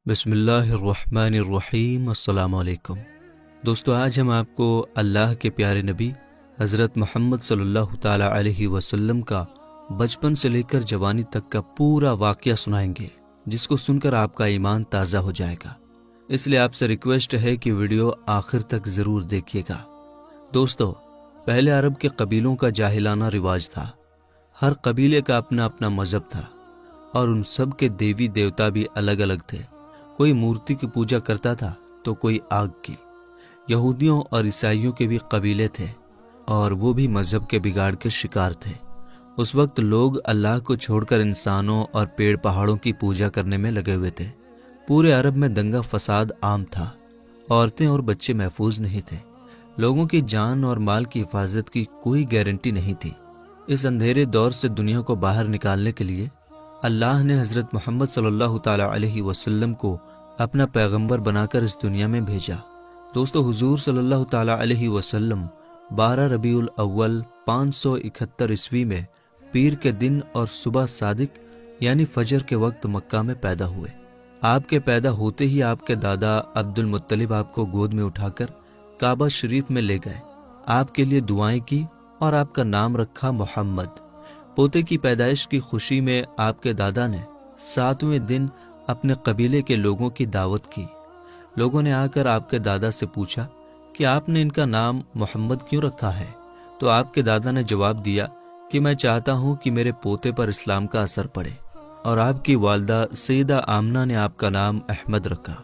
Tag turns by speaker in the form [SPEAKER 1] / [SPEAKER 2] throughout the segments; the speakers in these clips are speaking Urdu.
[SPEAKER 1] بسم اللہ الرحمن الرحیم۔ السلام علیکم دوستو، آج ہم آپ کو اللہ کے پیارے نبی حضرت محمد صلی اللہ تعالی علیہ وسلم کا بچپن سے لے کر جوانی تک کا پورا واقعہ سنائیں گے، جس کو سن کر آپ کا ایمان تازہ ہو جائے گا۔ اس لیے آپ سے ریکویسٹ ہے کہ ویڈیو آخر تک ضرور دیکھیے گا۔ دوستو، پہلے عرب کے قبیلوں کا جاہلانہ رواج تھا۔ ہر قبیلے کا اپنا اپنا مذہب تھا اور ان سب کے دیوی دیوتا بھی الگ الگ تھے۔ کوئی مورتی کی پوجا کرتا تھا تو کوئی آگ کی۔ یہودیوں اور عیسائیوں کے بھی قبیلے تھے اور وہ بھی مذہب کے بگاڑ کے شکار تھے۔ اس وقت لوگ اللہ کو چھوڑ کر انسانوں اور پیڑ پہاڑوں کی پوجا کرنے میں لگے ہوئے تھے۔ پورے عرب میں دنگا فساد عام تھا۔ عورتیں اور بچے محفوظ نہیں تھے۔ لوگوں کی جان اور مال کی حفاظت کی کوئی گارنٹی نہیں تھی۔ اس اندھیرے دور سے دنیا کو باہر نکالنے کے لیے اللہ نے حضرت محمد صلی اللہ تعالی علیہ وسلم کو اپنا پیغمبر بنا کر اس دنیا میں بھیجا۔ دوستو، حضور صلی اللہ تعالی علیہ وسلم 12 ربیع الاول 571 عیسوی میں پیر کے دن اور صبح صادق یعنی فجر کے وقت مکہ میں پیدا ہوئے۔ آپ کے پیدا ہوتے ہی آپ کے دادا عبد المطلب آپ کو گود میں اٹھا کر کعبہ شریف میں لے گئے، آپ کے لیے دعائیں کی اور آپ کا نام رکھا محمد۔ پوتے کی پیدائش کی خوشی میں آپ کے دادا نے 7ویں دن اپنے قبیلے کے لوگوں کی دعوت کی۔ لوگوں نے آ کر آپ کے دادا سے پوچھا کہ آپ نے ان کا نام محمد کیوں رکھا ہے؟ تو آپ کے دادا نے جواب دیا کہ میں چاہتا ہوں کہ میرے پوتے پر اسلام کا اثر پڑے، اور آپ کی والدہ سیدہ آمنہ نے آپ کا نام احمد رکھا۔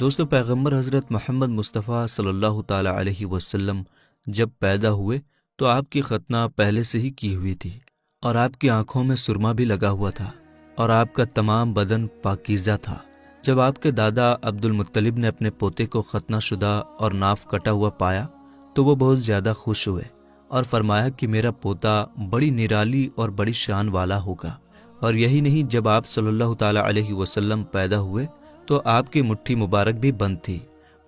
[SPEAKER 1] دوستو، پیغمبر حضرت محمد مصطفیٰ صلی اللہ تعالی علیہ وسلم جب پیدا ہوئے تو آپ کی ختنہ پہلے سے ہی کی ہوئی تھی، اور آپ کی آنکھوں میں سرما بھی لگا ہوا تھا، اور آپ کا تمام بدن پاکیزہ تھا۔ جب آپ کے دادا عبد المطلب نے اپنے پوتے کو ختنہ شدہ اور ناف کٹا ہوا پایا تو وہ بہت زیادہ خوش ہوئے اور فرمایا کہ میرا پوتا بڑی نرالی اور بڑی شان والا ہوگا۔ اور یہی نہیں، جب آپ صلی اللہ تعالی علیہ وسلم پیدا ہوئے تو آپ کی مٹھی مبارک بھی بند تھی،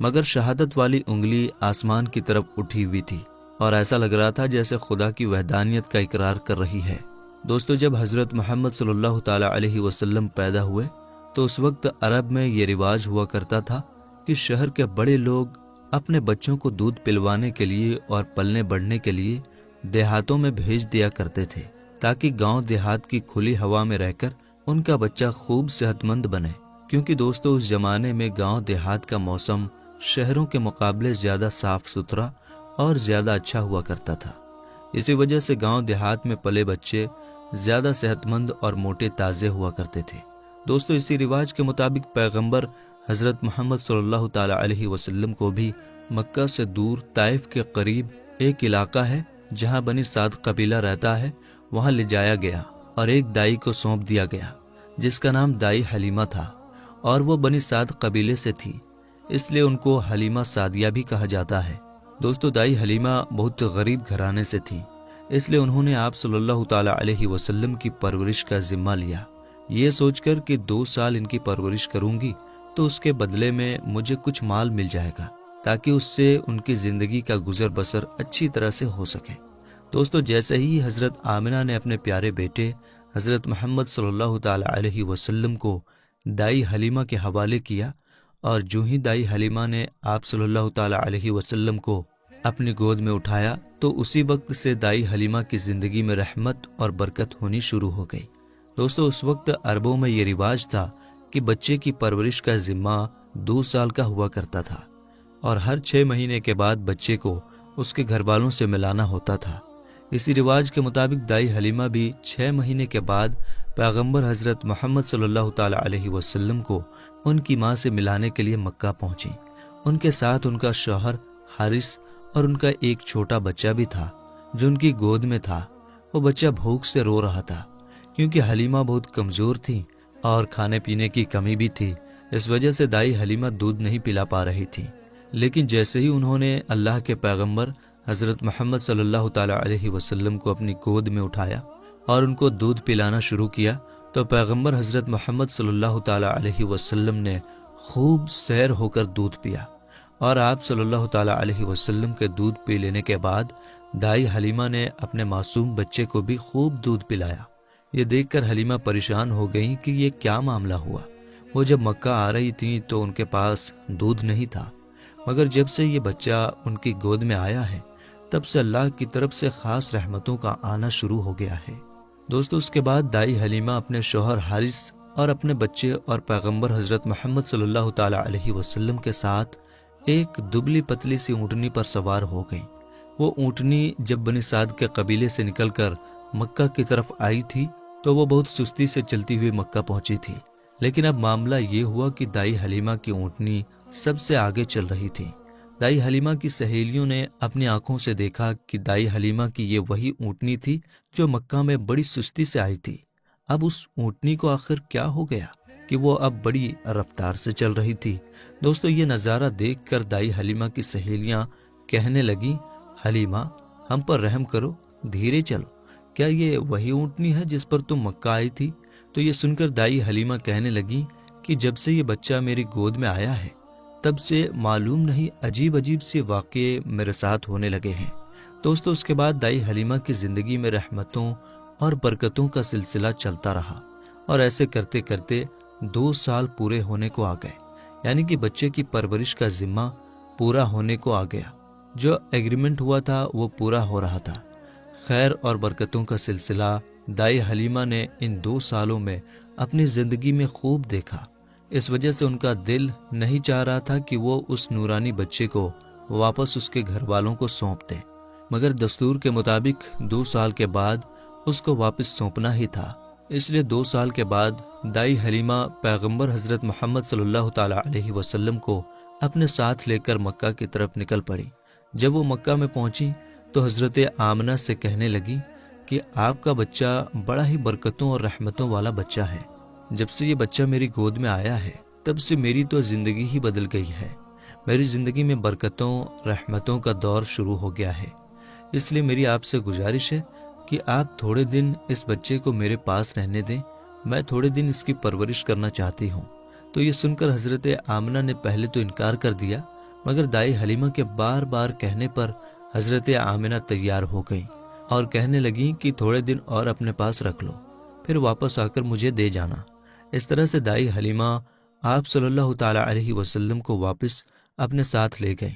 [SPEAKER 1] مگر شہادت والی انگلی آسمان کی طرف اٹھی ہوئی تھی، اور ایسا لگ رہا تھا جیسے خدا کی وحدانیت کا اقرار کر رہی ہے۔ دوستو، جب حضرت محمد صلی اللہ تعالی علیہ وسلم پیدا ہوئے تو اس وقت عرب میں یہ رواج ہوا کرتا تھا کہ شہر کے بڑے لوگ اپنے بچوں کو دودھ پلوانے کے لیے اور پلنے بڑھنے کے لیے دیہاتوں میں بھیج دیا کرتے تھے، تاکہ گاؤں دیہات کی کھلی ہوا میں رہ کر ان کا بچہ خوب صحت مند بنے۔ کیونکہ دوستو، اس زمانے میں گاؤں دیہات کا موسم شہروں کے مقابلے زیادہ صاف ستھرا اور زیادہ اچھا ہوا کرتا تھا۔ اسی وجہ سے گاؤں دیہات میں پلے بچے زیادہ صحت مند اور موٹے تازے ہوا کرتے تھے۔ دوستو، اسی رواج کے مطابق پیغمبر حضرت محمد صلی اللہ تعالی علیہ وسلم کو بھی مکہ سے دور طائف کے قریب ایک علاقہ ہے جہاں بنی سعد قبیلہ رہتا ہے، وہاں لے جایا گیا اور ایک دائی کو سونپ دیا گیا جس کا نام دائی حلیمہ تھا، اور وہ بنی سعد قبیلے سے تھی، اس لیے ان کو حلیمہ سعدیہ بھی کہا جاتا ہے۔ دوستو، دائی حلیمہ بہت غریب گھرانے سے تھی، اس لیے انہوں نے آپ صلی اللہ تعالی علیہ وسلم کی پرورش کا ذمہ لیا، یہ سوچ کر کہ 2 سال ان کی پرورش کروں گی تو اس کے بدلے میں مجھے کچھ مال مل جائے گا، تاکہ اس سے ان کی زندگی کا گزر بسر اچھی طرح سے ہو سکے۔ دوستو، جیسے ہی حضرت آمنہ نے اپنے پیارے بیٹے حضرت محمد صلی اللہ تعالی علیہ وسلم کو دائی حلیمہ کے حوالے کیا، اور جو ہی دائی حلیمہ نے آپ صلی اللہ تعالی علیہ وسلم کو اپنی گود میں اٹھایا تو اسی وقت سے دائی حلیمہ کی زندگی میں رحمت اور برکت ہونی شروع ہو گئی۔ دوستو، اس وقت عربوں میں یہ رواج تھا کہ بچے کی پرورش کا ذمہ 2 سال کا ہوا کرتا تھا، اور ہر 6 مہینے کے بعد بچے کو اس کے گھر والوں سے ملانا ہوتا تھا۔ اسی رواج کے مطابق دائی حلیمہ بھی 6 مہینے کے بعد پیغمبر حضرت محمد صلی اللہ تعالی علیہ وسلم کو ان کی ماں سے ملانے کے لیے مکہ پہنچی۔ ان کے ساتھ ان کا شوہر حارث اور ان کا ایک چھوٹا بچہ بھی تھا جو ان کی گود میں تھا۔ وہ بچہ بھوک سے رو رہا تھا کیونکہ حلیمہ بہت کمزور تھی اور کھانے پینے کی کمی بھی تھی، اس وجہ سے دائی حلیمہ دودھ نہیں پلا پا رہی تھی۔ لیکن جیسے ہی انہوں نے اللہ کے پیغمبر حضرت محمد صلی اللہ تعالی علیہ وسلم کو اپنی گود میں اٹھایا اور ان کو دودھ پلانا شروع کیا تو پیغمبر حضرت محمد صلی اللہ تعالی علیہ وسلم نے خوب سیر ہو کر دودھ پیا، اور آپ صلی اللہ تعالی علیہ وسلم کے دودھ پی لینے کے بعد دائی حلیمہ نے اپنے معصوم بچے کو بھی خوب دودھ پلایا۔ یہ دیکھ کر حلیمہ پریشان ہو گئیں کہ یہ کیا معاملہ ہوا۔ وہ جب مکہ آ رہی تھیں تو ان کے پاس دودھ نہیں تھا، مگر جب سے یہ بچہ ان کی گود میں آیا ہے تب سے اللہ کی طرف سے خاص رحمتوں کا آنا شروع ہو گیا ہے۔ دوستو، اس کے بعد دائی حلیمہ اپنے شوہر حارث اور اپنے بچے اور پیغمبر حضرت محمد صلی اللہ تعالی علیہ وسلم کے ساتھ ایک دبلی پتلی سی اونٹنی پر سوار ہو گئیں۔ وہ اونٹنی جب بنی سعد کے قبیلے سے نکل کر مکہ کی طرف آئی تھی تو وہ بہت سستی سے چلتی ہوئی مکہ پہنچی تھی، لیکن اب معاملہ یہ ہوا کہ دائی حلیمہ کی اونٹنی سب سے آگے چل رہی تھی۔ دائی حلیمہ کی سہیلیوں نے اپنی آنکھوں سے دیکھا کہ دائی حلیمہ کی یہ وہی اونٹنی تھی جو مکہ میں بڑی سستی سے آئی تھی۔ اب اس اونٹنی کو آخر کیا ہو گیا کہ وہ اب بڑی رفتار سے چل رہی تھی۔ دوستو، یہ نظارہ دیکھ کر دائی حلیمہ کی سہیلیاں کہنے لگیں، حلیمہ، ہم پر رحم کرو، دھیرے چلو، کیا یہ وہی اونٹنی ہے جس پر تم مکہ آئی تھی؟ تو یہ سن کر دائی حلیمہ کہنے لگیں کہ جب سے یہ بچہ میری گود میں آیا ہے تب سے معلوم نہیں عجیب عجیب سے واقعے میرے ساتھ ہونے لگے ہیں۔ دوستو، اس کے بعد دائی حلیمہ کی زندگی میں رحمتوں اور برکتوں کا سلسلہ چلتا رہا، اور ایسے کرتے کرتے 2 سال پورے ہونے کو آ گئے، یعنی کہ بچے کی پرورش کا ذمہ پورا ہونے کو آ گیا۔ جو ایگریمنٹ ہوا تھا وہ پورا ہو رہا تھا۔ خیر اور برکتوں کا سلسلہ دائی حلیمہ نے ان 2 سالوں میں اپنی زندگی میں خوب دیکھا۔ اس وجہ سے ان کا دل نہیں چاہ رہا تھا کہ وہ اس نورانی بچے کو واپس اس کے گھر والوں کو سونپ دے، مگر دستور کے مطابق 2 سال کے بعد اس کو واپس سونپنا ہی تھا۔ اس لیے 2 سال کے بعد دائی حلیمہ پیغمبر حضرت محمد صلی اللہ تعالی علیہ وسلم کو اپنے ساتھ لے کر مکہ کی طرف نکل پڑی۔ جب وہ مکہ میں پہنچی تو حضرت آمنہ سے کہنے لگی کہ آپ کا بچہ بڑا ہی برکتوں اور رحمتوں والا بچہ ہے۔ جب سے یہ بچہ میری گود میں آیا ہے تب سے میری تو زندگی ہی بدل گئی ہے۔ میری زندگی میں برکتوں رحمتوں کا دور شروع ہو گیا ہے۔ اس لیے میری آپ سے گزارش ہے کہ آپ تھوڑے دن اس بچے کو میرے پاس رہنے دیں، میں تھوڑے دن اس کی پرورش کرنا چاہتی ہوں۔ تو یہ سن کر حضرت آمنہ نے پہلے تو انکار کر دیا، مگر دائی حلیمہ کے بار بار کہنے پر حضرت آمنہ تیار ہو گئی اور کہنے لگیں کہ تھوڑے دن اور اپنے پاس رکھ لو، پھر واپس آ کر مجھے دے جانا۔ اس طرح سے دائی حلیمہ آپ صلی اللہ تعالی علیہ وسلم کو واپس اپنے ساتھ لے گئیں۔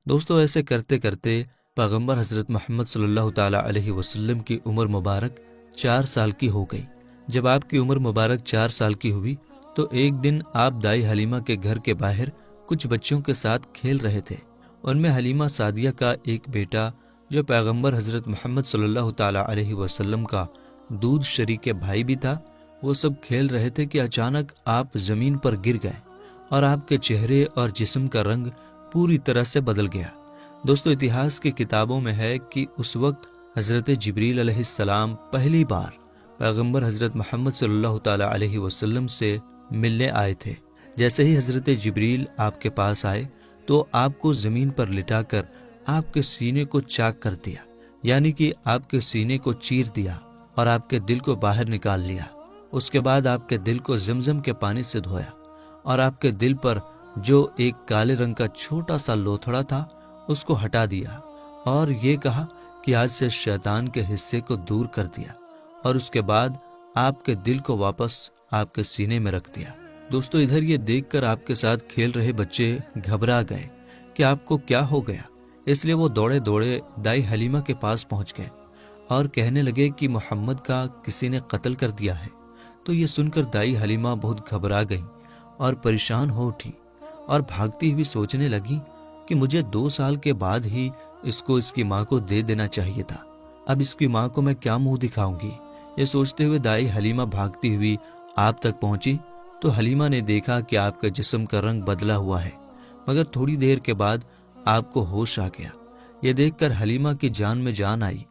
[SPEAKER 1] دوستو، ایسے کرتے کرتے پیغمبر حضرت محمد صلی اللہ تعالی علیہ وسلم کی عمر مبارک 4 سال کی ہو گئی۔ جب آپ کی عمر مبارک 4 سال کی ہوئی تو ایک دن آپ دائی حلیمہ کے گھر کے باہر کچھ بچوں کے ساتھ کھیل رہے تھے۔ ان میں حلیمہ سعدیہ کا ایک بیٹا جو پیغمبر حضرت محمد صلی اللہ تعالی علیہ وسلم کا دودھ شریک بھائی بھی تھا، وہ سب کھیل رہے تھے کہ اچانک آپ زمین پر گر گئے اور آپ کے چہرے اور جسم کا رنگ پوری طرح سے بدل گیا۔ دوستو، اتہاس کی کتابوں میں ہے کہ اس وقت حضرت جبریل علیہ السلام پہلی بار پیغمبر حضرت محمد صلی اللہ تعالی علیہ وسلم سے ملنے آئے تھے۔ جیسے ہی حضرت جبریل آپ کے پاس آئے تو آپ کو زمین پر لٹا کر آپ کے سینے کو چاک کر دیا، یعنی کہ آپ کے سینے کو چیر دیا اور آپ کے دل کو باہر نکال لیا۔ اس کے بعد آپ کے دل کو زمزم کے پانی سے دھویا اور آپ کے دل پر جو ایک کالے رنگ کا چھوٹا سا لوتھڑا تھا اس کو ہٹا دیا اور یہ کہا کہ آج سے شیطان کے حصے کو دور کر دیا، اور اس کے بعد آپ کے دل کو واپس آپ کے سینے میں رکھ دیا۔ دوستو، ادھر یہ دیکھ کر آپ کے ساتھ کھیل رہے بچے گھبرا گئے کہ آپ کو کیا ہو گیا، اس لیے وہ دوڑے دوڑے دائی حلیمہ کے پاس پہنچ گئے اور کہنے لگے کہ محمد کا کسی نے قتل کر دیا ہے۔ تو یہ سن کر دائی حلیمہ بہت گھبرا گئیں اور پریشان ہو اٹھی اور بھاگتی ہوئی سوچنے لگی کہ مجھے 2 سال کے بعد ہی اس کو اس کی ماں کو دے دینا چاہیے تھا، اب اس کی ماں کو میں کیا منہ دکھاؤں گی۔ یہ سوچتے ہوئے دائی حلیمہ بھاگتی ہوئی آپ تک پہنچی تو حلیمہ نے دیکھا کہ آپ کا جسم کا رنگ بدلا ہوا ہے، مگر تھوڑی دیر کے بعد آپ کو ہوش آ گیا۔ یہ دیکھ کر حلیمہ کی جان میں جان آئی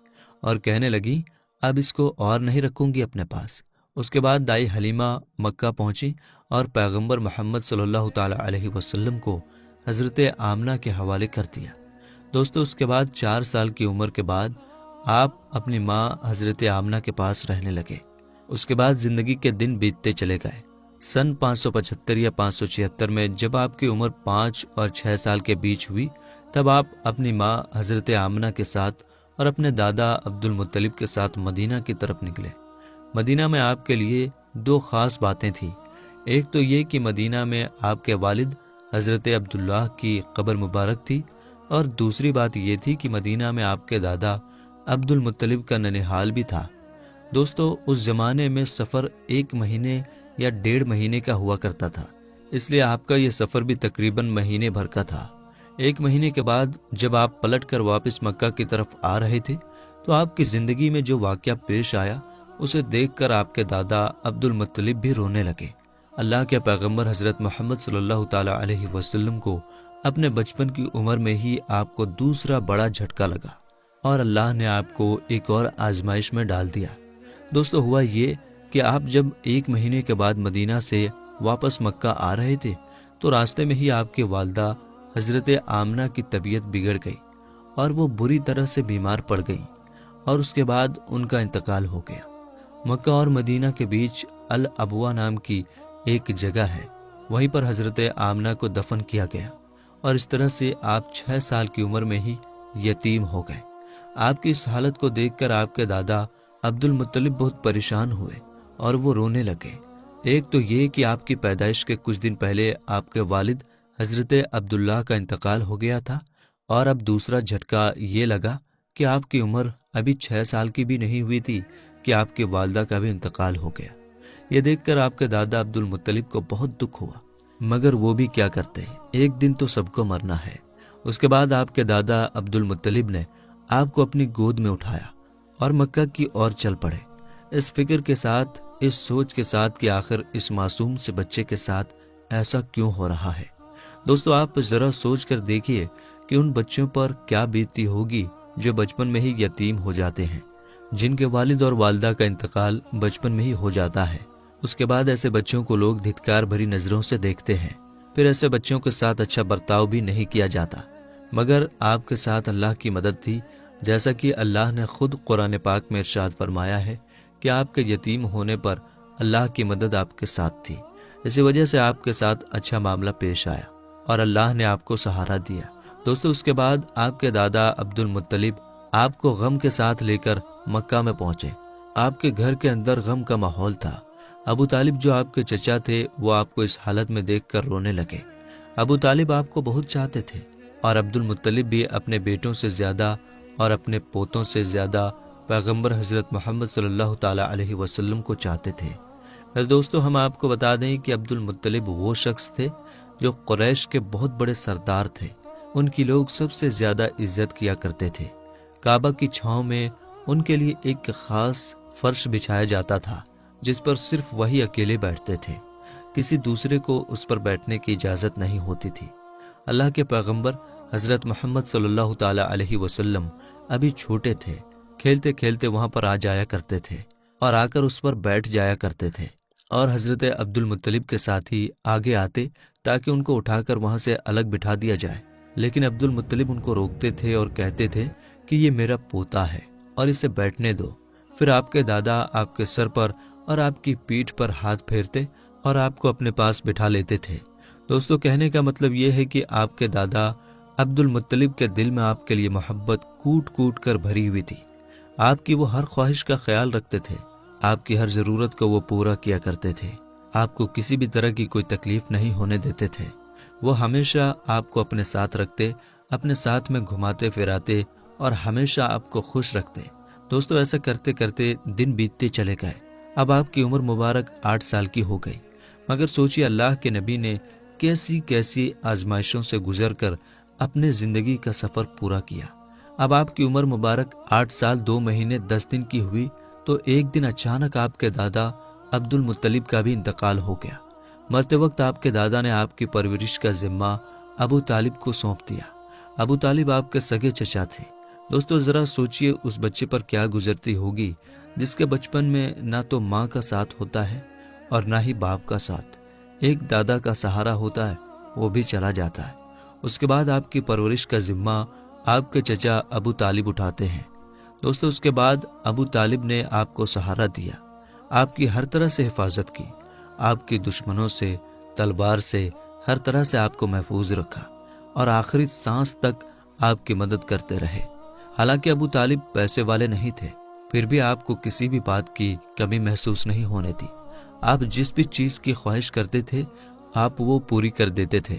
[SPEAKER 1] اور کہنے لگی اب اس کو اور نہیں رکھوں گی اپنے پاس۔ اس کے بعد دائی حلیمہ مکہ پہنچی اور پیغمبر محمد صلی اللہ تعالی علیہ وسلم کو حضرت آمنہ کے حوالے کر دیا۔ دوستو، اس کے بعد 4 سال کی عمر کے بعد آپ اپنی ماں حضرت آمنہ کے پاس رہنے لگے۔ اس کے بعد زندگی کے دن بیتتے چلے گئے۔ سن 575 یا 576 میں جب آپ کی عمر 5 اور 6 سال کے بیچ ہوئی تب آپ اپنی ماں حضرت آمنہ کے ساتھ اور اپنے دادا عبد المطلب کے ساتھ مدینہ کی طرف نکلے۔ مدینہ میں آپ کے لیے 2 خاص باتیں تھیں۔ ایک تو یہ کہ مدینہ میں آپ کے والد حضرت عبداللہ کی قبر مبارک تھی، اور دوسری بات یہ تھی کہ مدینہ میں آپ کے دادا عبد المطلب کا ننھال بھی تھا۔ دوستو، اس زمانے میں سفر 1 مہینے یا 1.5 مہینے کا ہوا کرتا تھا، اس لیے آپ کا یہ سفر بھی تقریباً مہینے بھر کا تھا۔ 1 مہینے کے بعد جب آپ پلٹ کر واپس مکہ کی طرف آ رہے تھے تو آپ کی زندگی میں جو واقعہ پیش آیا اسے دیکھ کر آپ کے دادا عبد المطلب بھی رونے لگے۔ اللہ کے پیغمبر حضرت محمد صلی اللہ تعالی علیہ وسلم کو اپنے بچپن کی عمر میں ہی آپ کو دوسرا بڑا جھٹکا لگا اور اللہ نے آپ کو ایک اور آزمائش میں ڈال دیا۔ دوستو، ہوا یہ کہ آپ جب 1 مہینے کے بعد مدینہ سے واپس مکہ آ رہے تھے تو راستے میں ہی آپ کی والدہ حضرت آمنہ کی طبیعت بگڑ گئی اور وہ بری طرح سے بیمار پڑ گئیں، اور اس کے بعد ان کا انتقال ہو گیا۔ مکہ اور مدینہ کے بیچ الابوا نام کی ایک جگہ ہے، وہیں پر حضرت آمنہ کو دفن کیا گیا، اور اس طرح سے آپ 6 سال کی عمر میں ہی یتیم ہو گئے۔ آپ کی اس حالت کو دیکھ کر آپ کے دادا عبد المطلب بہت پریشان ہوئے اور وہ رونے لگے۔ ایک تو یہ کہ آپ کی پیدائش کے کچھ دن پہلے آپ کے والد حضرت عبداللہ کا انتقال ہو گیا تھا، اور اب دوسرا جھٹکا یہ لگا کہ آپ کی عمر ابھی 6 سال کی بھی نہیں ہوئی تھی کہ آپ کی والدہ کا بھی انتقال ہو گیا۔ یہ دیکھ کر آپ کے دادا عبد المطلب کو بہت دکھ ہوا، مگر وہ بھی کیا کرتے، ایک دن تو سب کو مرنا ہے۔ اس کے بعد آپ کے دادا عبد المطلب نے آپ کو اپنی گود میں اٹھایا اور مکہ کی اور چل پڑے، اس فکر کے ساتھ، اس سوچ کے ساتھ کہ آخر اس معصوم سے بچے کے ساتھ ایسا کیوں ہو رہا ہے۔ دوستو، آپ ذرا سوچ کر دیکھیے کہ ان بچوں پر کیا بیتتی ہوگی جو بچپن میں ہی یتیم ہو جاتے ہیں، جن کے والد اور والدہ کا انتقال بچپن میں ہی ہو جاتا ہے۔ اس کے بعد ایسے بچوں کو لوگ دھتکار بھری نظروں سے دیکھتے ہیں، پھر ایسے بچوں کے ساتھ اچھا برتاؤ بھی نہیں کیا جاتا۔ مگر آپ کے ساتھ اللہ کی مدد تھی، جیسا کہ اللہ نے خود قرآن پاک میں ارشاد فرمایا ہے کہ آپ کے یتیم ہونے پر اللہ کی مدد آپ کے ساتھ تھی۔ اسی وجہ سے آپ کے ساتھ اچھا معاملہ پیش آیا اور اللہ نے آپ کو سہارا دیا۔ دوستو، اس کے بعد آپ کے دادا عبد المطلب آپ کو غم کے ساتھ لے کر مکہ میں پہنچے۔ آپ کے گھر کے اندر غم کا ماحول تھا۔ ابو طالب جو آپ کے چچا تھے وہ آپ کو اس حالت میں دیکھ کر رونے لگے۔ ابو طالب آپ کو بہت چاہتے تھے، اور عبد المطلب بھی اپنے بیٹوں سے زیادہ اور اپنے پوتوں سے زیادہ پیغمبر حضرت محمد صلی اللہ تعالی علیہ وسلم کو چاہتے تھے۔ دوستو، ہم آپ کو بتا دیں کہ عبد المطلب وہ شخص تھے جو قریش کے بہت بڑے سردار تھے۔ ان کی لوگ سب سے زیادہ عزت کیا کرتے تھے۔ کعبہ کی چھاؤں میں ان کے لیے ایک خاص فرش بچھایا جاتا تھا جس پر صرف وہی اکیلے بیٹھتے تھے، کسی دوسرے کو اس پر بیٹھنے کی اجازت نہیں ہوتی تھی۔ اللہ کے پیغمبر حضرت محمد صلی اللہ تعالی علیہ وسلم ابھی چھوٹے تھے، کھیلتے کھیلتے وہاں پر آ جایا کرتے تھے اور آ کر اس پر بیٹھ جایا کرتے تھے، اور حضرت عبد المطلب کے ساتھی آگے آتے تاکہ ان کو اٹھا کر وہاں سے الگ بٹھا دیا جائے، لیکن عبد المطلب ان کو روکتے تھے اور کہتے تھے کہ یہ میرا پوتا ہے اور اسے بیٹھنے دو۔ پھر آپ کے دادا آپ کے سر پر اور آپ کی پیٹھ پر ہاتھ پھیرتے اور آپ کو اپنے پاس بٹھا لیتے تھے۔ دوستو، کہنے کا مطلب یہ ہے کہ آپ کے دادا عبد المطلب کے دل میں آپ کے لیے محبت کوٹ کوٹ کر بھری ہوئی تھی۔ آپ کی وہ ہر خواہش کا خیال رکھتے تھے، آپ کی ہر ضرورت کو وہ پورا کیا کرتے تھے، آپ کو کسی بھی طرح کی کوئی تکلیف نہیں ہونے دیتے تھے۔ وہ ہمیشہ آپ کو اپنے ساتھ رکھتے، اپنے ساتھ میں گھماتے پھراتے اور ہمیشہ آپ کو خوش رکھتے۔ دوستو، ایسا کرتے کرتے دن بیتتے چلے گئے۔ اب آپ کی عمر مبارک 8 سال کی ہو گئی، مگر سوچیے اللہ کے نبی نے کیسی کیسی آزمائشوں سے گزر کر اپنے زندگی کا سفر پورا کیا۔ اب آپ کی عمر مبارک 8 سال 2 مہینے 10 دن کی ہوئی تو ایک دن اچانک آپ کے دادا عبد المطلب کا بھی انتقال ہو گیا۔ مرتے وقت آپ کے دادا نے آپ کی پرورش کا ذمہ ابو طالب کو سونپ دیا۔ ابو طالب آپ کے سگے چچا تھے۔ دوستو، ذرا سوچئے اس بچے پر کیا گزرتی ہوگی جس کے بچپن میں نہ تو ماں کا ساتھ ہوتا ہے اور نہ ہی باپ کا ساتھ، ایک دادا کا سہارا ہوتا ہے، وہ بھی چلا جاتا ہے۔ اس کے بعد آپ کی پرورش کا ذمہ آپ کے چچا ابو طالب اٹھاتے ہیں۔ دوستو، اس کے بعد ابو طالب نے آپ کو سہارا دیا، آپ کی ہر طرح سے حفاظت کی، آپ کی دشمنوں سے، تلوار سے، ہر طرح سے آپ کو محفوظ رکھا اور آخری سانس تک آپ کی مدد کرتے رہے۔ حالانکہ ابو طالب پیسے والے نہیں تھے، پھر بھی آپ کو کسی بھی بات کی کمی محسوس نہیں ہونے دی۔ آپ جس بھی چیز کی خواہش کرتے تھے آپ وہ پوری کر دیتے تھے۔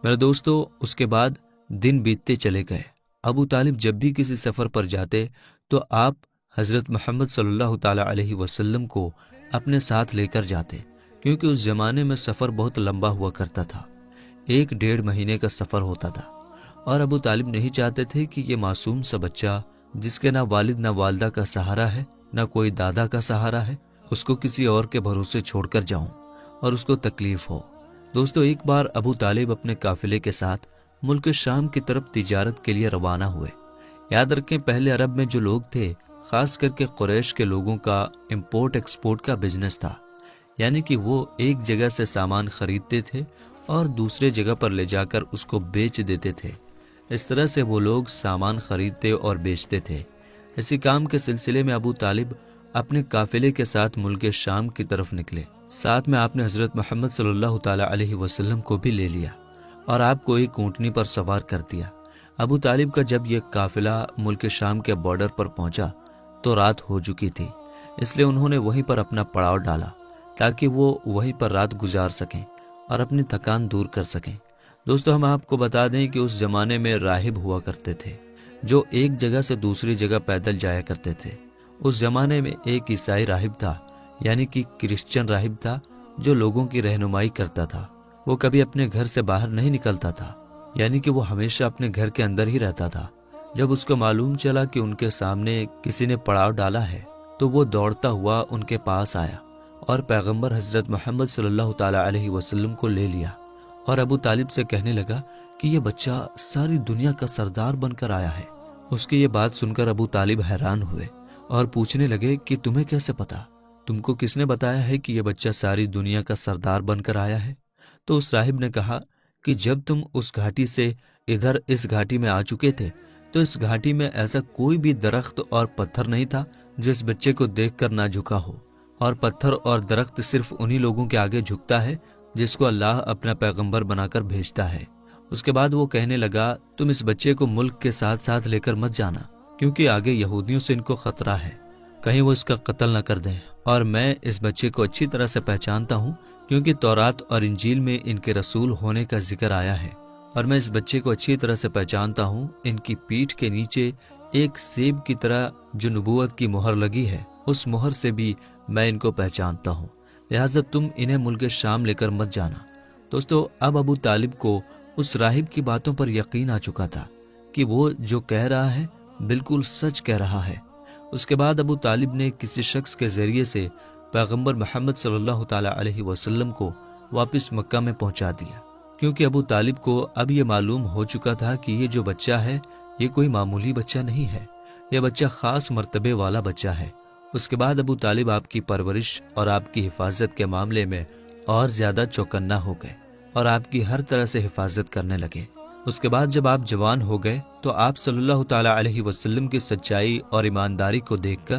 [SPEAKER 1] میرے دوستو، اس کے بعد دن بیتتے چلے گئے۔ ابو طالب جب بھی کسی سفر پر جاتے تو آپ حضرت محمد صلی اللہ تعالی علیہ وسلم کو اپنے ساتھ لے کر جاتے، کیونکہ اس زمانے میں سفر بہت لمبا ہوا کرتا تھا، 1-1.5 مہینے کا سفر ہوتا تھا، اور ابو طالب نہیں چاہتے تھے کہ یہ معصوم سا بچہ جس کے نہ والد نہ والدہ کا سہارا ہے، نہ کوئی دادا کا سہارا ہے، اس کو کسی اور کے بھروسے چھوڑ کر جاؤں اور اس کو تکلیف ہو۔ دوستو، ایک بار ابو طالب اپنے قافلے کے ساتھ ملک شام کی طرف تجارت کے لیے روانہ ہوئے۔ یاد رکھیں، پہلے عرب میں جو لوگ تھے، خاص کر کے قریش کے لوگوں کا امپورٹ ایکسپورٹ کا بزنس تھا، یعنی کہ وہ ایک جگہ سے سامان خریدتے تھے اور دوسرے جگہ پر لے جا کر اس کو بیچ دیتے تھے۔ اس طرح سے وہ لوگ سامان خریدتے اور بیچتے تھے۔ اسی کام کے سلسلے میں ابو طالب اپنے قافلے کے ساتھ ملک شام کی طرف نکلے۔ ساتھ میں آپ نے حضرت محمد صلی اللہ تعالی علیہ وسلم کو بھی لے لیا اور آپ کو ایک اونٹنی پر سوار کر دیا۔ ابو طالب کا جب یہ قافلہ ملک شام کے بارڈر پر پہنچا تو رات ہو چکی تھی، اس لیے انہوں نے وہیں پر اپنا پڑاؤ ڈالا تاکہ وہ وہیں پر رات گزار سکیں اور اپنی تھکان دور کر سکیں۔ دوستو، ہم آپ کو بتا دیں کہ اس زمانے میں راہب ہوا کرتے تھے جو ایک جگہ سے دوسری جگہ پیدل جایا کرتے تھے۔ اس زمانے میں ایک عیسائی راہب تھا، یعنی کہ کرسچن راہب تھا، جو لوگوں کی رہنمائی کرتا تھا۔ وہ کبھی اپنے گھر سے باہر نہیں نکلتا تھا، یعنی کہ وہ ہمیشہ اپنے گھر کے اندر ہی رہتا تھا۔ جب اس کو معلوم چلا کہ ان کے سامنے کسی نے پڑاؤ ڈالا ہے تو وہ دوڑتا ہوا ان کے پاس آیا اور پیغمبر حضرت محمد صلی اللہ تعالی علیہ وسلم کو لے لیا اور ابو طالب سے کہنے لگا کہ یہ بچہ ساری دنیا کا سردار بن کر آیا ہے۔ اس کی یہ بات سن کر ابو طالب حیران ہوئے اور پوچھنے لگے کہ تمہیں کیسے پتا؟ تم کو کس نے بتایا ہے کہ یہ بچہ ساری دنیا کا سردار بن کر آیا ہے؟ تو اس راہب نے کہا کہ جب تم اس گھاٹی سے ادھر اس گھاٹی میں آ چکے تھے تو اس گھاٹی میں ایسا کوئی بھی درخت اور پتھر نہیں تھا جو اس بچے کو دیکھ کر نہ جھکا ہو، اور پتھر اور درخت صرف انہی لوگوں کے آگے جھکتا ہے جس کو اللہ اپنا پیغمبر بنا کر بھیجتا ہے۔ اس کے بعد وہ کہنے لگا، تم اس بچے کو ملک کے ساتھ ساتھ لے کر مت جانا، کیونکہ آگے یہودیوں سے ان کو خطرہ ہے، کہیں وہ اس کا قتل نہ کر دیں، اور میں اس بچے کو اچھی طرح سے پہچانتا ہوں کیونکہ تورات اور انجیل میں ان کے رسول ہونے کا ذکر آیا ہے، اور میں اس بچے کو اچھی طرح سے پہچانتا ہوں۔ ان کی پیٹھ کے نیچے ایک سیب کی طرح جو نبوت کی مہر لگی ہے، اس مہر سے بھی میں ان کو پہچانتا ہوں، لہٰذا تم انہیں ملک شام لے کر مت جانا۔ دوستو، اب ابو طالب کو اس راہب کی باتوں پر یقین آ چکا تھا کہ وہ جو کہہ رہا ہے بالکل سچ کہہ رہا ہے۔ اس کے بعد ابو طالب نے کسی شخص کے ذریعے سے پیغمبر محمد صلی اللہ تعالی علیہ وسلم کو واپس مکہ میں پہنچا دیا، کیونکہ ابو طالب کو اب یہ معلوم ہو چکا تھا کہ یہ جو بچہ ہے یہ کوئی معمولی بچہ نہیں ہے، یہ بچہ خاص مرتبے والا بچہ ہے۔ اس کے بعد ابو طالب آپ کی پرورش اور آپ کی حفاظت کے معاملے میں اور زیادہ چوکنا ہو گئے اور آپ کی ہر طرح سے حفاظت کرنے لگے۔ اس کے بعد جب آپ جوان ہو گئے تو آپ صلی اللہ تعالی علیہ وسلم کی سچائی اور ایمانداری کو دیکھ کر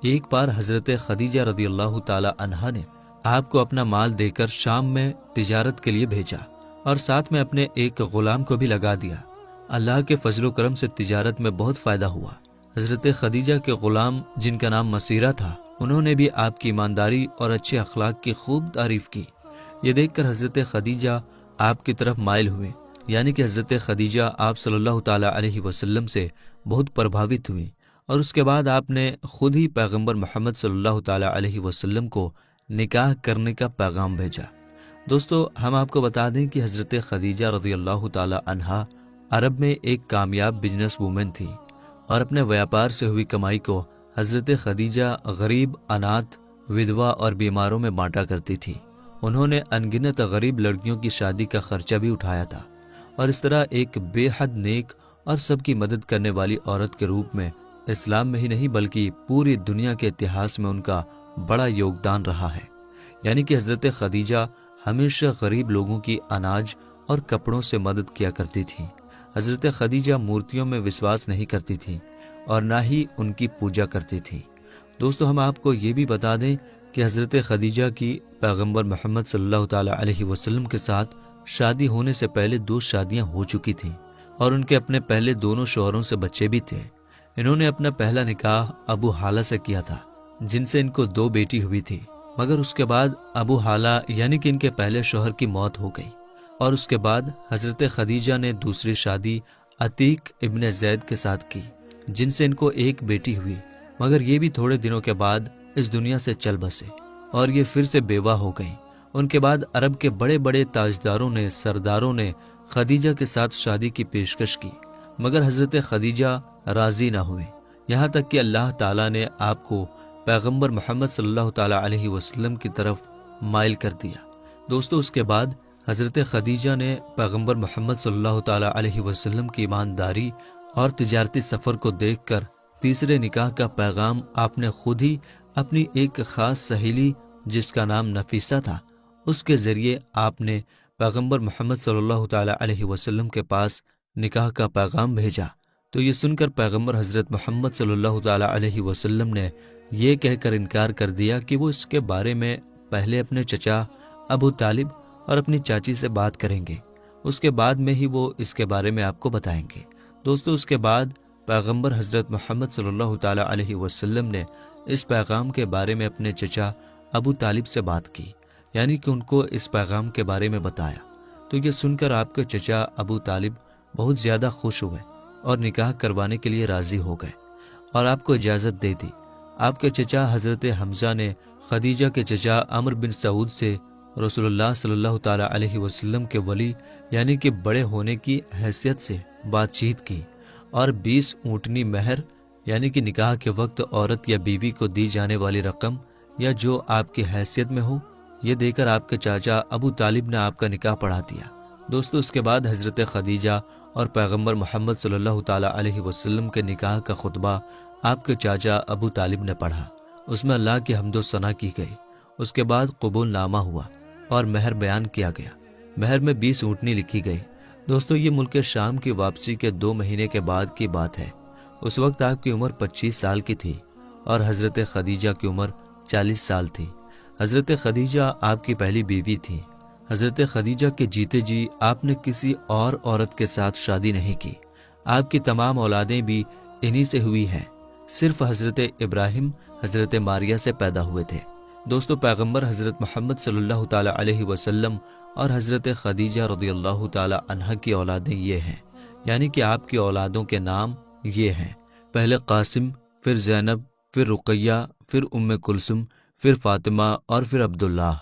[SPEAKER 1] ایک بار حضرت خدیجہ رضی اللہ تعالی عنہا نے آپ کو اپنا مال دے کر شام میں تجارت کے لیے بھیجا اور ساتھ میں اپنے ایک غلام کو بھی لگا دیا۔ اللہ کے فضل و کرم سے تجارت میں بہت فائدہ ہوا۔ حضرت خدیجہ کے غلام جن کا نام مسیرہ تھا، انہوں نے بھی آپ کی ایمانداری اور اچھے اخلاق کی خوب تعریف کی۔ یہ دیکھ کر حضرت خدیجہ آپ کی طرف مائل ہوئے، یعنی کہ حضرت خدیجہ آپ صلی اللہ تعالی علیہ وسلم سے بہت پربھاوت ہوئی، اور اس کے بعد آپ نے خود ہی پیغمبر محمد صلی اللہ تعالی علیہ وسلم کو نکاح کرنے کا پیغام بھیجا۔ دوستو، ہم آپ کو بتا دیں کہ حضرت خدیجہ رضی اللہ تعالی عنہا عرب میں ایک کامیاب بزنس وومن تھی، اور اپنے ویاپار سے ہوئی کمائی کو حضرت خدیجہ غریب، اناتھ، ودوا اور بیماروں میں بانٹا کرتی تھی۔ انہوں نے انگنت غریب لڑکیوں کی شادی کا خرچہ بھی اٹھایا تھا، اور اس طرح ایک بے حد نیک اور سب کی مدد کرنے والی عورت کے روپ میں اسلام میں ہی نہیں بلکہ پوری دنیا کے اتہاس میں ان کا بڑا یوگدان رہا ہے۔ یعنی کہ حضرت خدیجہ ہمیشہ غریب لوگوں کی اناج اور کپڑوں سے مدد کیا کرتی تھی۔ حضرت خدیجہ مورتیوں میں وشواس نہیں کرتی تھی اور نہ ہی ان کی پوجا کرتی تھی۔ دوستو، ہم آپ کو یہ بھی بتا دیں کہ حضرت خدیجہ کی پیغمبر محمد صلی اللہ تعالی علیہ وسلم کے ساتھ شادی ہونے سے پہلے 2 شادیاں ہو چکی تھیں، اور ان کے اپنے پہلے دونوں شوہروں سے بچے بھی تھے۔ انہوں نے اپنا پہلا نکاح ابو حالہ سے کیا تھا، جن سے ان کو 2 بیٹی ہوئی تھی۔ مگر اس کے بعد ابو حالہ یعنی کہ ان کے پہلے شوہر کی موت ہو گئی، اور اس کے بعد حضرت خدیجہ نے دوسری شادی عتیق ابن زید کے ساتھ کی، جن سے ان کو ایک بیٹی ہوئی، مگر یہ بھی تھوڑے دنوں کے بعد اس دنیا سے چل بسے اور یہ پھر سے بیوہ ہو گئیں۔ ان کے بعد عرب کے بڑے بڑے تاجداروں نے، سرداروں نے خدیجہ کے ساتھ شادی کی پیشکش کی، مگر حضرت خدیجہ راضی نہ ہوئے، یہاں تک کہ اللہ تعالیٰ نے آپ کو پیغمبر محمد صلی اللہ تعالیٰ علیہ وسلم کی طرف مائل کر دیا۔ دوستو، اس کے بعد حضرت خدیجہ نے پیغمبر محمد صلی اللہ تعالیٰ علیہ وسلم کی ایمانداری اور تجارتی سفر کو دیکھ کر تیسرے نکاح کا پیغام آپ نے خود ہی اپنی ایک خاص سہیلی جس کا نام نفیسہ تھا، اس کے ذریعے آپ نے پیغمبر محمد صلی اللہ تعالیٰ علیہ وسلم کے پاس نکاح کا پیغام بھیجا۔ تو یہ سن کر پیغمبر حضرت محمد صلی اللہ تعالیٰ علیہ وسلم نے یہ کہہ کر انکار کر دیا کہ وہ اس کے بارے میں پہلے اپنے چچا ابو طالب اور اپنی چاچی سے بات کریں گے، اس کے بعد میں ہی وہ اس کے بارے میں آپ کو بتائیں گے۔ دوستو، اس کے بعد پیغمبر حضرت محمد صلی اللہ تعالیٰ علیہ وسلم نے اس پیغام کے بارے میں اپنے چچا ابو طالب سے بات کی، یعنی کہ ان کو اس پیغام کے بارے میں بتایا۔ تو یہ سن کر آپ کے چچا ابو طالب بہت زیادہ خوش ہوئے اور نکاح کروانے کے لیے راضی ہو گئے اور آپ کو اجازت دے دی۔ آپ کے چچا حضرت حمزہ نے خدیجہ کے چچا عمرو بن سعود سے رسول اللہ صلی اللہ تعالیٰ علیہ وسلم کے ولی یعنی کہ بڑے ہونے کی حیثیت سے بات چیت کی، اور 20 اونٹنی مہر یعنی کہ نکاح کے وقت عورت یا بیوی کو دی جانے والی رقم یا جو آپ کی حیثیت میں ہو، یہ دے کر آپ کے چاچا ابو طالب نے آپ کا نکاح پڑھا دیا۔ دوستو، اس کے بعد حضرت خدیجہ اور پیغمبر محمد صلی اللہ تعالیٰ علیہ وسلم کے نکاح کا خطبہ آپ کے چاچا ابو طالب نے پڑھا، اس میں اللہ کی حمد و ثنا کی گئی۔ اس کے بعد قبول نامہ ہوا اور مہر بیان کیا گیا۔ مہر میں 20 اونٹنی لکھی گئی۔ دوستو، یہ ملک شام کی واپسی کے 2 مہینے کے بعد کی بات ہے۔ اس وقت آپ کی عمر 25 سال کی تھی اور حضرت خدیجہ کی عمر 40 سال تھی۔ حضرت خدیجہ آپ کی پہلی بیوی تھی۔ حضرت خدیجہ کے جیتے جی آپ نے کسی اور عورت کے ساتھ شادی نہیں کی۔ آپ کی تمام اولادیں بھی انہی سے ہوئی ہیں، صرف حضرت ابراہیم حضرت ماریہ سے پیدا ہوئے تھے۔ دوستو، پیغمبر حضرت محمد صلی اللہ تعالیٰ علیہ وسلم اور حضرت خدیجہ رضی اللہ تعالیٰ عنہ کی اولادیں یہ ہیں، یعنی کہ آپ کی اولادوں کے نام یہ ہیں: پہلے قاسم، پھر زینب، پھر رقیہ، پھر ام کلثوم، پھر فاطمہ اور پھر عبداللہ۔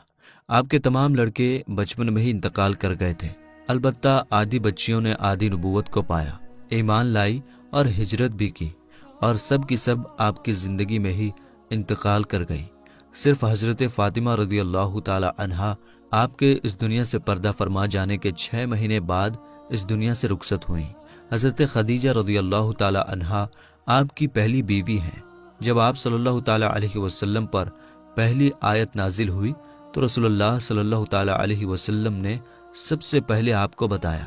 [SPEAKER 1] آپ کے تمام لڑکے بچپن میں ہی انتقال کر گئے تھے، البتہ آدھی بچیوں نے آدھی نبوت کو پایا، ایمان لائی اور ہجرت بھی کی، اور سب کی سب آپ کی زندگی میں ہی انتقال کر گئی۔ صرف حضرت فاطمہ رضی اللہ تعالی عنہا آپ کے اس دنیا سے پردہ فرما جانے کے 6 مہینے بعد اس دنیا سے رخصت ہوئیں۔ حضرت خدیجہ رضی اللہ تعالی عنہا آپ کی پہلی بیوی ہیں۔ جب آپ صلی اللہ تعالی علیہ وسلم پر پہلی آیت نازل ہوئی تو رسول اللہ صلی اللہ تعالی علیہ وسلم نے سب سے پہلے آپ کو بتایا۔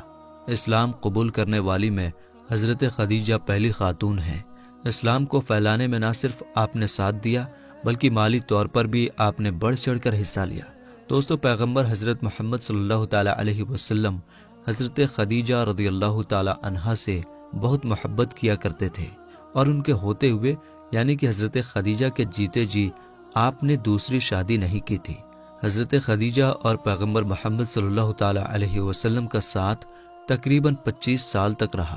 [SPEAKER 1] اسلام قبول کرنے والی میں حضرت خدیجہ پہلی خاتون ہیں۔ اسلام کو پھیلانے میں نہ صرف آپ نے ساتھ دیا بلکہ مالی طور پر بھی آپ نے بڑھ چڑھ کر حصہ لیا۔ دوستو، پیغمبر حضرت محمد صلی اللہ تعالی علیہ وسلم حضرت خدیجہ رضی اللہ تعالی عنہا سے بہت محبت کیا کرتے تھے، اور ان کے ہوتے ہوئے یعنی کہ حضرت خدیجہ کے جیتے جی آپ نے دوسری شادی نہیں کی تھی۔ حضرت خدیجہ اور پیغمبر محمد صلی اللہ تعالی علیہ وسلم کا ساتھ تقریباً 25 سال تک رہا۔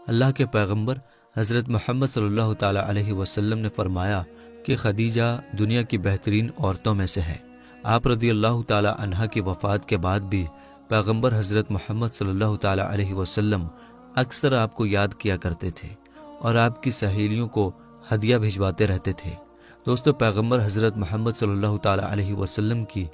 [SPEAKER 1] اللہ کے پیغمبر حضرت محمد صلی اللہ تعالی علیہ وسلم نے فرمایا کہ خدیجہ دنیا کی بہترین عورتوں میں سے ہے۔ آپ رضی اللہ تعالی عنہ کی وفات کے بعد بھی پیغمبر حضرت محمد صلی اللہ تعالی علیہ وسلم اکثر آپ کو یاد کیا کرتے تھے اور آپ کی سہیلیوں کو ہدیہ بھجواتے رہتے تھے۔ دوستو، پیغمبر حضرت محمد صلی اللہ تعالی علیہ وسلم کی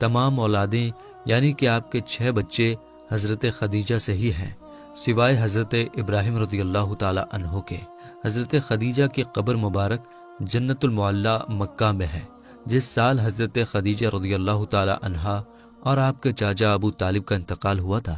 [SPEAKER 1] تمام اولادیں یعنی کہ آپ کے 6 بچے حضرت خدیجہ سے ہی ہیں، سوائے حضرت ابراہیم رضی اللہ تعالی عنہ کے۔ حضرت خدیجہ کی قبر مبارک جنت المعلی مکہ میں ہے۔ جس سال حضرت خدیجہ رضی اللہ تعالی عنہا اور آپ کے چاچا ابو طالب کا انتقال ہوا تھا،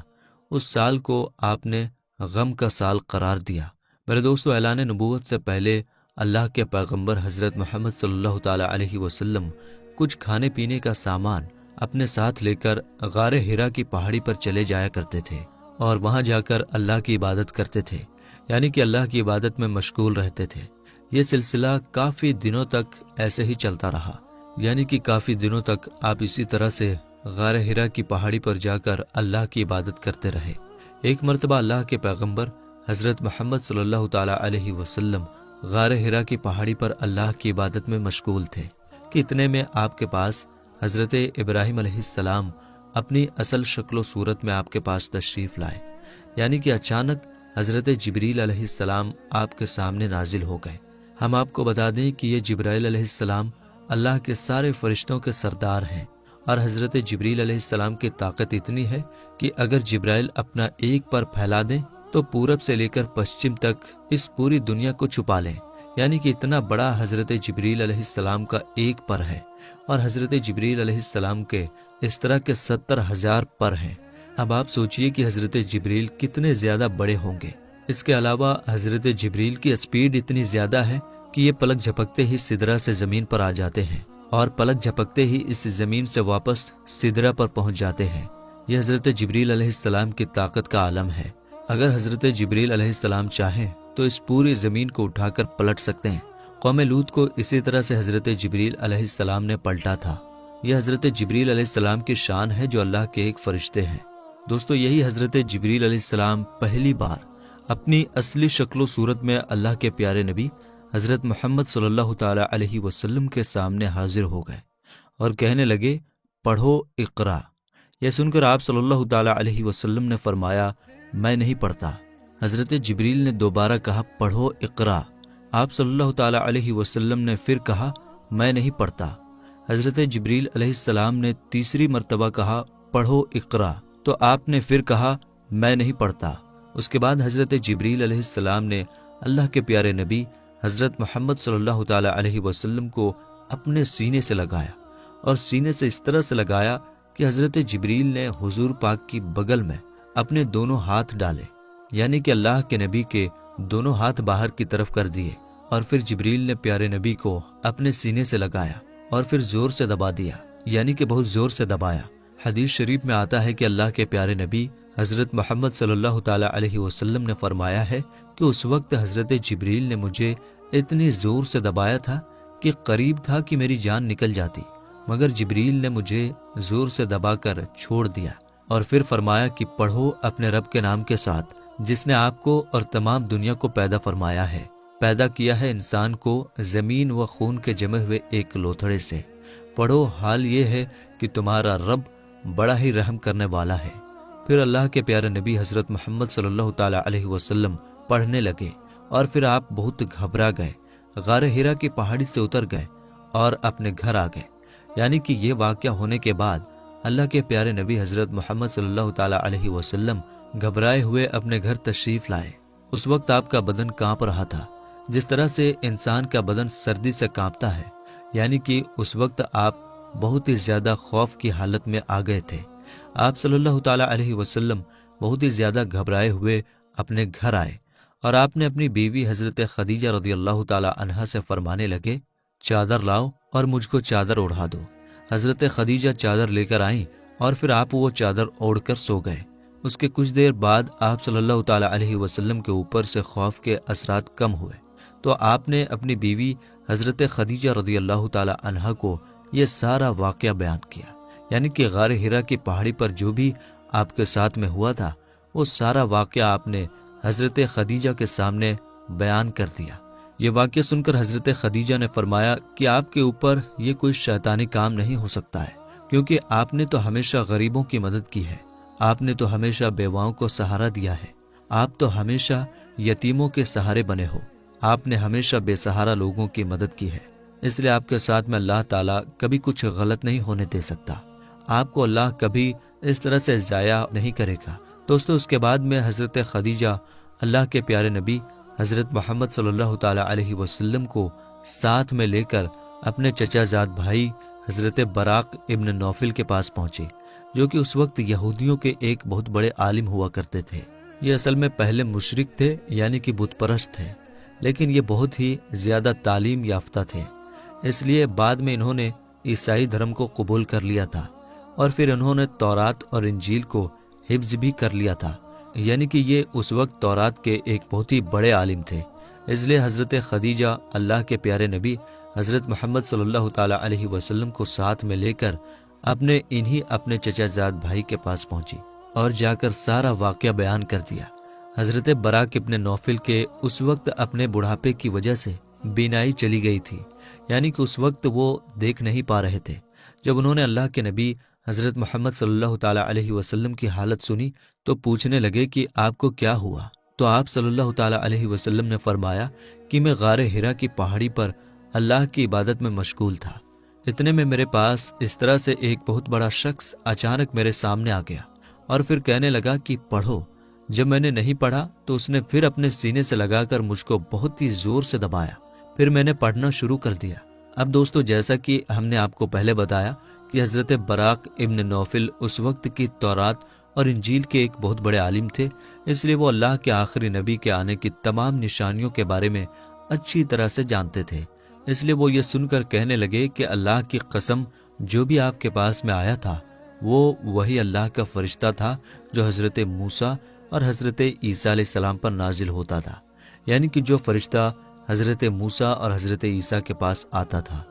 [SPEAKER 1] اس سال کو آپ نے غم کا سال قرار دیا۔ میرے دوستو، اعلان نبوت سے پہلے اللہ کے پیغمبر حضرت محمد صلی اللہ تعالی علیہ وسلم کچھ کھانے پینے کا سامان اپنے ساتھ لے کر غار حرا کی پہاڑی پر چلے جایا کرتے تھے اور وہاں جا کر اللہ کی عبادت کرتے تھے، یعنی کہ اللہ کی عبادت میں مشغول رہتے تھے۔ یہ سلسلہ کافی دنوں تک ایسے ہی چلتا رہا، یعنی کہ کافی دنوں تک آپ اسی طرح سے غار ہرا کی پہاڑی پر جا کر اللہ کی عبادت کرتے رہے۔ ایک مرتبہ اللہ کے پیغمبر حضرت محمد صلی اللہ تعالی علیہ وسلم غار ہرا کی پہاڑی پر اللہ کی عبادت میں مشغول تھے کہ اتنے میں آپ کے پاس حضرت ابراہیم علیہ السلام اپنی اصل شکل و صورت میں آپ کے پاس تشریف لائے، یعنی کہ اچانک حضرت جبریل علیہ السلام آپ کے سامنے نازل ہو گئے۔ ہم آپ کو بتا دیں کہ یہ جبرائیل علیہ السلام اللہ کے سارے فرشتوں کے سردار ہیں، اور حضرت جبریل علیہ السلام کی طاقت اتنی ہے کہ اگر جبرائیل اپنا ایک پر پھیلا دیں تو پورب سے لے کر پشچم تک اس پوری دنیا کو چھپا لیں، یعنی کہ اتنا بڑا حضرت جبریل علیہ السلام کا ایک پر ہے، اور حضرت جبریل علیہ السلام کے اس طرح کے 70,000 پر ہیں۔ اب آپ سوچئے کہ حضرت جبریل کتنے زیادہ بڑے ہوں گے۔ اس کے علاوہ حضرت جبریل کی اسپیڈ اتنی زیادہ ہے کہ یہ پلک جھپکتے ہی سدرہ سے زمین پر آ جاتے ہیں، اور پلک جھپکتے ہی اس زمین سے واپس سدرہ پر پہنچ جاتے ہیں۔ یہ حضرت جبریل علیہ السلام کی طاقت کا عالم ہے۔ اگر حضرت جبریل علیہ السلام چاہیں تو اس پوری زمین کو اٹھا کر پلٹ سکتے ہیں۔ قوم لوط کو اسی طرح سے حضرت جبریل علیہ السلام نے پلٹا تھا۔ یہ حضرت جبریل علیہ السلام کی شان ہے جو اللہ کے ایک فرشتے ہیں۔ دوستو، یہی حضرت جبریل علیہ السلام پہلی بار اپنی اصلی شکل و صورت میں اللہ کے پیارے نبی حضرت محمد صلی اللہ تعالی علیہ وسلم کے سامنے حاضر ہو گئے اور کہنے لگے، پڑھو اقرا۔ یہ سن کر آپ صلی اللہ تعالی علیہ وسلم نے فرمایا، میں نہیں پڑھتا۔ حضرت جبریل نے دوبارہ کہا، پڑھو اقرا۔ آپ صلی اللہ تعالی علیہ وسلم نے پھر کہا، میں نہیں پڑھتا۔ حضرت جبریل علیہ السلام نے تیسری مرتبہ کہا، پڑھو اقرا، تو آپ نے پھر کہا، میں نہیں پڑھتا۔ اس کے بعد حضرت جبریل علیہ السلام نے اللہ کے پیارے نبی حضرت محمد صلی اللہ تعالی علیہ وسلم کو اپنے سینے سے لگایا، اور سینے سے اس طرح سے لگایا کہ حضرت جبریل نے حضور پاک کی بغل میں اپنے دونوں ہاتھ ڈالے، یعنی کہ اللہ کے نبی کے دونوں ہاتھ باہر کی طرف کر دیے، اور پھر جبریل نے پیارے نبی کو اپنے سینے سے لگایا اور پھر زور سے دبا دیا، یعنی کہ بہت زور سے دبایا۔ حدیث شریف میں آتا ہے کہ اللہ کے پیارے نبی حضرت محمد صلی اللہ تعالی علیہ وسلم نے فرمایا ہے کہ اس وقت حضرت جبریل نے مجھے اتنی زور سے دبایا تھا کہ قریب تھا کہ میری جان نکل جاتی، مگر جبریل نے مجھے زور سے دبا کر چھوڑ دیا، اور پھر فرمایا کہ پڑھو اپنے رب کے نام کے ساتھ، جس نے آپ کو اور تمام دنیا کو پیدا فرمایا ہے، پیدا کیا ہے انسان کو زمین و خون کے جمے ہوئے ایک لوتھڑے سے۔ پڑھو، حال یہ ہے کہ تمہارا رب بڑا ہی رحم کرنے والا ہے۔ پھر اللہ کے پیارے نبی حضرت محمد صلی اللہ تعالی علیہ وسلم پڑھنے لگے، اور پھر آپ بہت گھبرا گئے، غار ہرا کی پہاڑی سے اتر گئے اور اپنے گھر آ گئے۔ یعنی کہ یہ واقعہ ہونے کے بعد اللہ کے پیارے نبی حضرت محمد صلی اللہ تعالی علیہ وسلم گھبرائے ہوئے اپنے گھر تشریف لائے۔ اس وقت آپ کا بدن کانپ رہا تھا، جس طرح سے انسان کا بدن سردی سے کانپتا ہے، یعنی کہ اس وقت آپ بہت ہی زیادہ خوف کی حالت میں آ گئے تھے۔ آپ صلی اللہ تعالی علیہ وسلم بہت ہی زیادہ گھبرائے ہوئے اپنے گھر آئے، اور آپ نے اپنی بیوی حضرت خدیجہ رضی اللہ تعالی عنہا سے فرمانے لگے، چادر لاؤ اور مجھ کو چادر اوڑھا دو۔ حضرت خدیجہ چادر لے کر آئیں، اور پھر آپ وہ چادر اوڑھ کر سو گئے۔ اس کے کچھ دیر بعد آپ صلی اللہ تعالی علیہ وسلم کے اوپر سے خوف کے اثرات کم ہوئے، تو آپ نے اپنی بیوی حضرت خدیجہ رضی اللہ تعالی عنہا کو یہ سارا واقعہ بیان کیا، یعنی کہ غار ہرا کی پہاڑی پر جو بھی آپ کے ساتھ میں ہوا تھا وہ سارا واقعہ آپ نے حضرت خدیجہ کے سامنے بیان کر دیا۔ یہ واقعہ سن کر حضرت خدیجہ نے فرمایا کہ آپ کے اوپر یہ کوئی شیطانی کام نہیں ہو سکتا ہے، کیونکہ آپ نے تو ہمیشہ غریبوں کی مدد کی ہے، آپ نے تو ہمیشہ بیواؤں کو سہارا دیا ہے، آپ تو ہمیشہ یتیموں کے سہارے بنے ہو، آپ نے ہمیشہ بے سہارا لوگوں کی مدد کی ہے، اس لیے آپ کے ساتھ میں اللہ تعالیٰ کبھی کچھ غلط نہیں ہونے دے سکتا، آپ کو اللہ کبھی اس طرح سے ضائع نہیں کرے گا۔ دوستو، اس کے بعد میں حضرت خدیجہ اللہ کے پیارے نبی حضرت محمد صلی اللہ تعالی علیہ وسلم کو ساتھ میں لے کر اپنے چچا زاد بھائی حضرت براق ابن نوفل کے پاس پہنچے، جو کہ اس وقت یہودیوں کے ایک بہت بڑے عالم ہوا کرتے تھے۔ یہ اصل میں پہلے مشرک تھے، یعنی کہ بت پرست تھے، لیکن یہ بہت ہی زیادہ تعلیم یافتہ تھے، اس لیے بعد میں انہوں نے عیسائی دھرم کو قبول کر لیا تھا، اور پھر انہوں نے تورات اور انجیل کو حفظ بھی کر لیا تھا، یعنی کہ یہ اس وقت تورات کے ایک بہت ہی بڑے عالم تھے۔ اس لیے حضرت خدیجہ اللہ کے پیارے نبی حضرت محمد صلی اللہ تعالیٰ علیہ وسلم کو ساتھ میں لے کر اپنے چچا زاد بھائی کے پاس پہنچی اور جا کر سارا واقعہ بیان کر دیا۔ حضرت براق ابن نوفل کے اس وقت اپنے بڑھاپے کی وجہ سے بینائی چلی گئی تھی، یعنی کہ اس وقت وہ دیکھ نہیں پا رہے تھے۔ جب انہوں نے اللہ کے نبی حضرت محمد صلی اللہ تعالیٰ علیہ وسلم کی حالت سنی تو پوچھنے لگے کہ آپ کو کیا ہوا؟ تو آپ صلی اللہ تعالیٰ علیہ وسلم نے فرمایا کہ میں غار ہرا کی پہاڑی پر اللہ کی عبادت میں مشغول تھا۔ اتنے میں میرے پاس اس طرح سے ایک بہت بڑا شخص اچانک میرے سامنے آ گیا اور پھر کہنے لگا کہ پڑھو۔ جب میں نے نہیں پڑھا تو اس نے پھر اپنے سینے سے لگا کر مجھ کو بہت ہی زور سے دبایا، پھر میں نے پڑھنا شروع کر دیا۔ اب دوستو، جیسا کہ ہم نے آپ کو پہلے بتایا کہ حضرت براق ابن نوفل اس وقت کی تورات اور انجیل کے ایک بہت بڑے عالم تھے، اس لیے وہ اللہ کے آخری نبی کے آنے کی تمام نشانیوں کے بارے میں اچھی طرح سے جانتے تھے۔ اس لیے وہ یہ سن کر کہنے لگے کہ اللہ کی قسم، جو بھی آپ کے پاس میں آیا تھا وہ وہی اللہ کا فرشتہ تھا جو حضرت موسیٰ اور حضرت عیسیٰ علیہ السلام پر نازل ہوتا تھا، یعنی کہ جو فرشتہ حضرت موسیٰ اور حضرت عیسیٰ کے پاس آتا تھا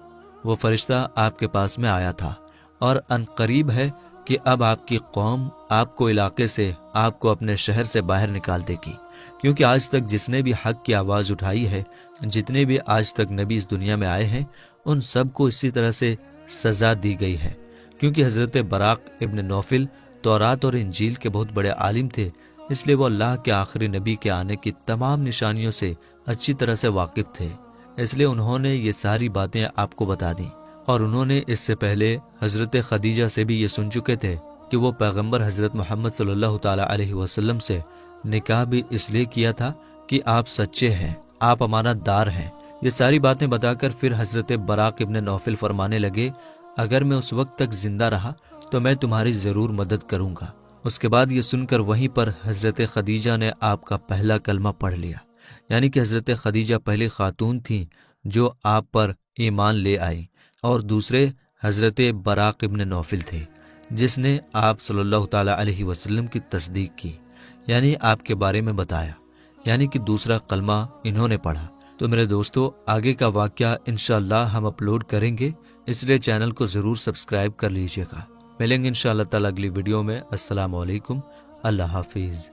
[SPEAKER 1] وہ فرشتہ آپ کے پاس میں آیا تھا، اور ان قریب ہے کہ اب آپ کی قوم آپ کو علاقے سے، آپ کو اپنے شہر سے باہر نکال دے گی، کیونکہ آج تک جس نے بھی حق کی آواز اٹھائی ہے، جتنے بھی آج تک نبی اس دنیا میں آئے ہیں، ان سب کو اسی طرح سے سزا دی گئی ہے، کیونکہ حضرت براق ابن نوفل تورات اور انجیل کے بہت بڑے عالم تھے، اس لیے وہ اللہ کے آخری نبی کے آنے کی تمام نشانیوں سے اچھی طرح سے واقف تھے، اس لیے انہوں نے یہ ساری باتیں آپ کو بتا دیں۔ اور انہوں نے اس سے پہلے حضرت خدیجہ سے بھی یہ سن چکے تھے کہ وہ پیغمبر حضرت محمد صلی اللہ تعالیٰ علیہ وسلم سے نکاح بھی اس لیے کیا تھا کہ آپ سچے ہیں، آپ امانت دار ہیں۔ یہ ساری باتیں بتا کر پھر حضرت براق ابن نوفل فرمانے لگے، اگر میں اس وقت تک زندہ رہا تو میں تمہاری ضرور مدد کروں گا۔ اس کے بعد یہ سن کر وہیں پر حضرت خدیجہ نے آپ کا پہلا کلمہ پڑھ لیا، یعنی کہ حضرت خدیجہ پہلی خاتون تھیں جو آپ پر ایمان لے آئی، اور دوسرے حضرت براق ابن نوفل تھے جس نے آپ صلی اللہ تعالیٰ علیہ وسلم کی تصدیق کی، یعنی آپ کے بارے میں بتایا، یعنی کہ دوسرا کلمہ انہوں نے پڑھا۔ تو میرے دوستو، آگے کا واقعہ انشاءاللہ ہم اپلوڈ کریں گے، اس لیے چینل کو ضرور سبسکرائب کر لیجیے گا۔ ملیں گے انشاءاللہ تعالیٰ اگلی ویڈیو میں۔ السلام علیکم، اللہ حافظ۔